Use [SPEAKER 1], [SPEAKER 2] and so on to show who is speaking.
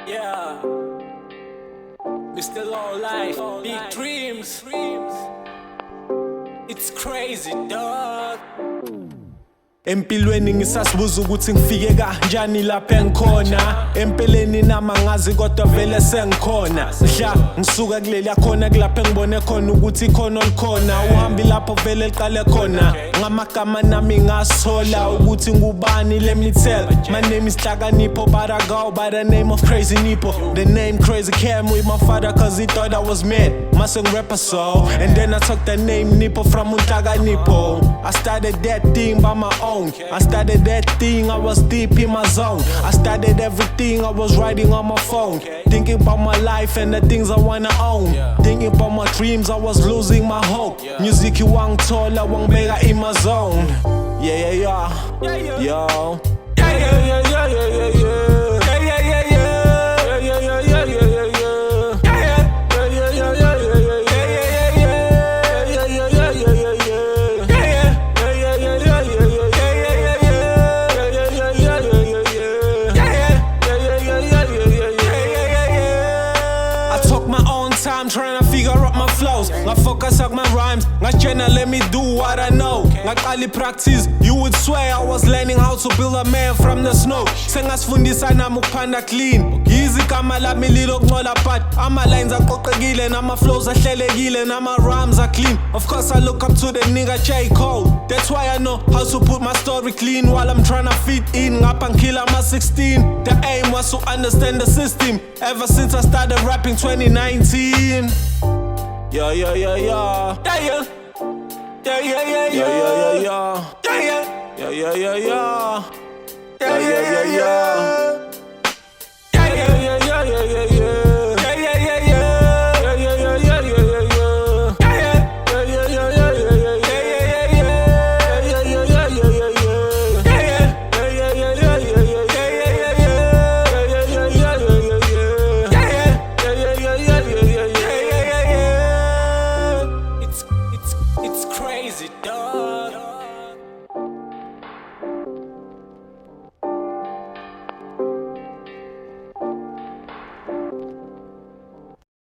[SPEAKER 1] Yeah, Mr. Low Life, big dreams. It's crazy, dog.
[SPEAKER 2] Empilweni ngisasibuza ukuthi ngifike kanjani lapha engikhona. Empeleni nama ngazi kodwa vele sengikhona. Mhla ngisuka kuleli yakhona kulapha engibone khona ukuthi ikhono likhona. Uhambi lapho vele liqale khona. Ngamagama nami ngasola ukuthi ngubani, let me tell. My name is Nipho, but I go by the name of Crazy Nipho. The name Crazy came with my father cause he thought I was mad. My song rapper so, and then I took the name Nipho from Nipho. I started that thing by my own. I started that thing, I was deep in my zone. I started everything, I was writing on my phone. Thinking about my life and the things I wanna own. Thinking about my dreams, I was losing my hope. Music iwangithola, wangibeka in my zone. Yeah, yeah, yeah, yo. Yeah, yeah, yeah, yeah, yeah, yeah, yeah. I'm trying to figure out my flows. I focus on my rhymes. I channel, let me do what I know. Like Ali practice, you would swear I was learning how to build a man from the snow. Sengasifundisa nami ukuphanda clean. Easy kama lami lilo kuncola but ama lines aqoqekile nama flows ahlelekile nama rhymes are clean. Of course I look up to the nigga J. Cole. That's why I know how to put my story clean while I'm trying to fit in. Up until I'm 16. The aim was to understand the system. Ever since I started rapping 2019. Yeah, yeah, yeah, yeah. Yeah, yeah. Yeah, yeah, yeah, yeah. Yeah, yeah. Yeah, yeah, yeah, yeah. Yeah, yeah, yeah, yeah.